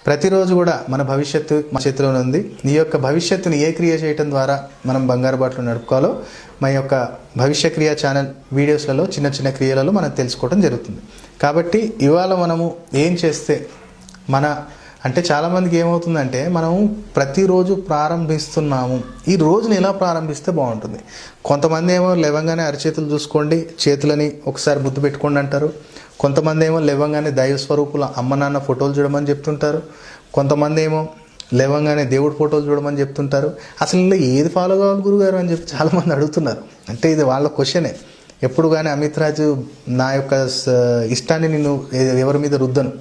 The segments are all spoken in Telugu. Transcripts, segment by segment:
ప్రతిరోజు కూడా మన భవిష్యత్తు మన చేతిలోనే ఉంది. ఈ యొక్క భవిష్యత్తుని ఏ క్రియ చేయటం ద్వారా మనం బంగారు బాటలో నడుపుకోవాలో మా యొక్క భవిష్య క్రియ ఛానల్ వీడియోస్లలో చిన్న చిన్న క్రియలలో మనం తెలుసుకోవడం జరుగుతుంది. కాబట్టి ఇవాళ మనము ఏం చేస్తే అంటే చాలామందికి ఏమవుతుందంటే మనము ప్రతిరోజు ప్రారంభిస్తున్నాము, ఈ రోజుని ఎలా ప్రారంభిస్తే బాగుంటుంది. కొంతమంది ఏమో లేవగానే అరచేతులు చూసుకోండి, చేతులని ఒకసారి ముద్దు పెట్టుకోండి అంటారు. కొంతమంది ఏమో లేవగానే దైవ స్వరూపుల అమ్మ నాన్న ఫోటోలు చూడమని చెప్తుంటారు. కొంతమంది ఏమో లేవగానే దేవుడి ఫోటోలు చూడమని చెప్తుంటారు. అసలు ఇలా ఏది ఫాలో కావాలి గురుగారు అని చెప్పి చాలామంది అడుగుతున్నారు. అంటే ఇది వాళ్ళ క్వశ్చనే. ఎప్పుడు కానీ అమిత్ రాజు నా యొక్క ఇష్టాన్ని నేను ఎవరి మీద రుద్దను.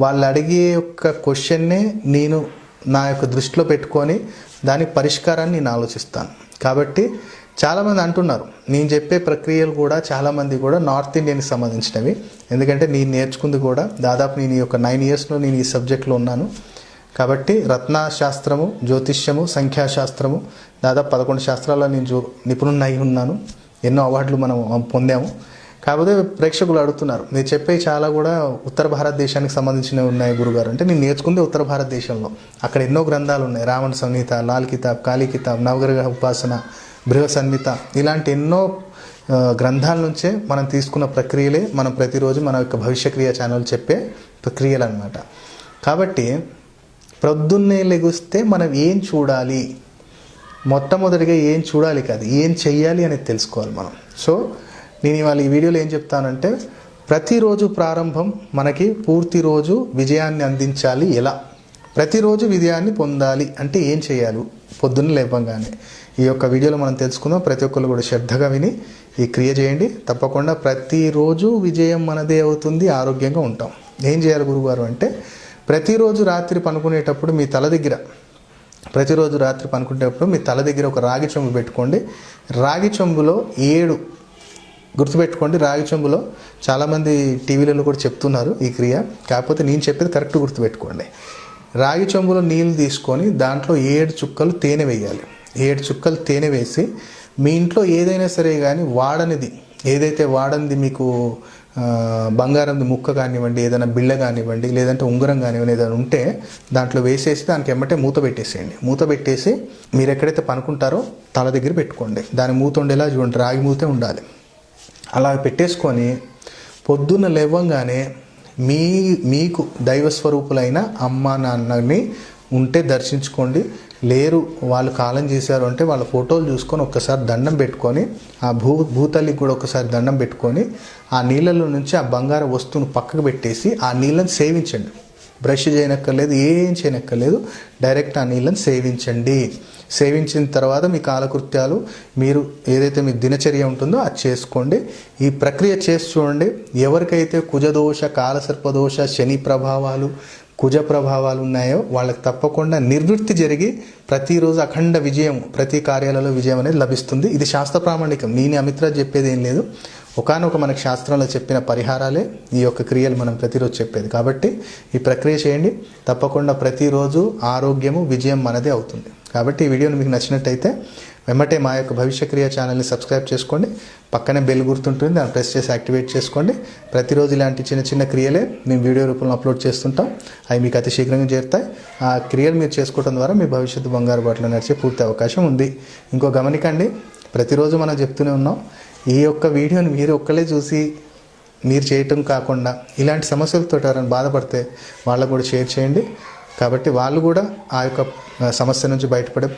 వాళ్ళు అడిగే యొక్క క్వశ్చన్నే నేను నా యొక్క దృష్టిలో పెట్టుకొని దానికి పరిష్కారాన్ని నేను ఆలోచిస్తాను. కాబట్టి చాలామంది అంటున్నారు, నేను చెప్పే ప్రక్రియలు కూడా చాలామంది కూడా నార్త్ ఇండియన్కి సంబంధించినవి. ఎందుకంటే నేను నేర్చుకుంది కూడా దాదాపు నేను ఈ యొక్క 9 ఇయర్స్లో నేను ఈ సబ్జెక్ట్లో ఉన్నాను. కాబట్టి రత్నశాస్త్రము, జ్యోతిష్యము, సంఖ్యాశాస్త్రము దాదాపు 11 శాస్త్రాల్లో నేను నిపుణుని అయి ఉన్నాను. ఎన్నో అవార్డులు మనం పొందాము. కాకపోతే ప్రేక్షకులు అడుగుతున్నారు, మీరు చెప్పే చాలా కూడా ఉత్తర భారతదేశానికి సంబంధించినవి ఉన్నాయి గురుగారు. అంటే నేను నేర్చుకుంది ఉత్తర భారతదేశంలో. అక్కడ ఎన్నో గ్రంథాలు ఉన్నాయి. రావణ సంహిత, లాల్ కితాబ్, కాళీ కితాబ్, నవగ్రహ ఉపాసన, బృహసన్మిత, ఇలాంటి ఎన్నో గ్రంథాల నుంచే మనం తీసుకున్న ప్రక్రియలే మనం ప్రతిరోజు మన యొక్క భవిష్య క్రియ ఛానల్ చెప్పే ప్రక్రియలు అన్నమాట. కాబట్టి ప్రొద్దున్నే లెగుస్తే మనం ఏం చూడాలి, మొట్టమొదటిగా ఏం చూడాలి కాదు, ఏం చెయ్యాలి అనేది తెలుసుకోవాలి మనం. సో నేను ఇవాళ ఈ వీడియోలో ఏం చెప్తానంటే, ప్రతిరోజు ప్రారంభం మనకి పూర్తి రోజు విజయాన్ని అందించాలి. ఎలా ప్రతిరోజు విజయాన్ని పొందాలి అంటే ఏం చేయాలి, పొద్దున్న లేపంగానే ఈ యొక్క వీడియోలో మనం తెలుసుకుందాం. ప్రతి ఒక్కరు కూడా శ్రద్ధగా విని ఈ క్రియ చేయండి. తప్పకుండా ప్రతిరోజు విజయం మనదే అవుతుంది, ఆరోగ్యంగా ఉంటాం. ఏం చేయాలి గురుగారు అంటే, ప్రతిరోజు రాత్రి పనుకునేటప్పుడు మీ తల దగ్గర మీ తల దగ్గర ఒక రాగి చెంబు పెట్టుకోండి. రాగి చెంబులో 7 గుర్తుపెట్టుకోండి. రాగి చెంబులో చాలామంది టీవీలలో కూడా చెప్తున్నారు ఈ క్రియ, కాకపోతే నేను చెప్పేది కరెక్ట్ గుర్తుపెట్టుకోండి. రాగి చెంబులో నీళ్ళు తీసుకొని దాంట్లో 7 చుక్కలు తేనె వేయాలి. 7 చుక్కలు తేనె వేసి మీ ఇంట్లో ఏదైనా సరే కానీ ఏదైతే వాడనిది మీకు బంగారంది ముక్క కానివ్వండి, ఏదైనా బిళ్ళ కానివ్వండి, లేదంటే ఉంగరం కానివ్వండి, ఏదైనా ఉంటే దాంట్లో వేసేసి దానికి ఎమ్మటే మూత పెట్టేసేయండి. మూత పెట్టేసి మీరు ఎక్కడైతే పనుకుంటారో తల దగ్గర పెట్టుకోండి. దాని మూత ఉండేలా చూడండి, రాగి మూతే ఉండాలి. అలా పెట్టేసుకొని పొద్దున్న లేవగానే మీకు దైవస్వరూపులైన అమ్మ నాన్నని ఉంటే దర్శించుకోండి. లేరు వాళ్ళు కాలం చేశారు అంటే వాళ్ళ ఫోటోలు చూసుకొని ఒక్కసారి దండం పెట్టుకొని, ఆ భూతల్లికి కూడా ఒకసారి దండం పెట్టుకొని, ఆ నీళ్ళలో నుంచి ఆ బంగారు వస్తువును పక్కకు పెట్టేసి ఆ నీళ్ళని సేవించండి. బ్రష్ చేయనక్కర్లేదు, ఏం చేయనక్కర్లేదు, డైరెక్ట్ ఆ నీళ్ళని సేవించండి. సేవించిన తర్వాత మీ కాలకృత్యాలు మీరు ఏదైతే మీ దినచర్య ఉంటుందో అది చేసుకోండి. ఈ ప్రక్రియ చేసి చూడండి. ఎవరికైతే కుజదోష, కాలసర్పదోష, శని ప్రభావాలు, కుజ ప్రభావాలు ఉన్నాయో వాళ్ళకి తప్పకుండా నిర్వృత్తి జరిగి ప్రతిరోజు అఖండ విజయం, ప్రతి కార్యాలలో విజయం అనేది లభిస్తుంది. ఇది శాస్త్ర ప్రామాణికం. నేను అమిత్ రాజు చెప్పేది ఏం లేదు. ఒకానొక మనకు శాస్త్రంలో చెప్పిన పరిహారాలే ఈ యొక్క క్రియలు మనం ప్రతిరోజు చెప్పేది. కాబట్టి ఈ ప్రక్రియ చేయండి. తప్పకుండా ప్రతిరోజు ఆరోగ్యము, విజయం మనదే అవుతుంది. కాబట్టి ఈ వీడియోని మీకు నచ్చినట్టయితే వెంబటే మా యొక్క భవిష్య క్రియ ఛానల్ని సబ్స్క్రైబ్ చేసుకోండి. పక్కనే బెల్ గుర్తుంటుంది, దాన్ని ప్రెస్ చేసి యాక్టివేట్ చేసుకోండి. ప్రతిరోజు ఇలాంటి చిన్న చిన్న క్రియలే మేము వీడియో రూపంలో అప్లోడ్ చేస్తుంటాం. అవి మీకు అతి శీఘ్రంగా చేరుతాయి. ఆ క్రియలు మీరు చేసుకోవడం ద్వారా మీ భవిష్యత్తు బంగారు బాటలో నడిచే పూర్తి అవకాశం ఉంది. ఇంకో గమనికండి, ప్రతిరోజు మనం చెప్తూనే ఉన్నాం, ఈ యొక్క వీడియోని మీరు ఒక్కలే చూసి మీరు చేయటం కాకుండా ఇలాంటి సమస్యలతో ఎవరైనా బాధపడితే వాళ్ళకు కూడా షేర్ చేయండి. కాబట్టి వాళ్ళు కూడా ఆ యొక్క సమస్య నుంచి బయటపడే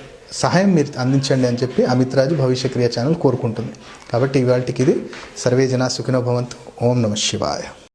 సహాయం మీరు అందించండి అని చెప్పి అమిత్ రాజు భవిష్య క్రియ ఛానల్ కోరుకుంటుంది. కాబట్టి ఇవాళకి ఇది. సర్వే జనా సుఖినో భవంతు. ఓం నమః శివాయ.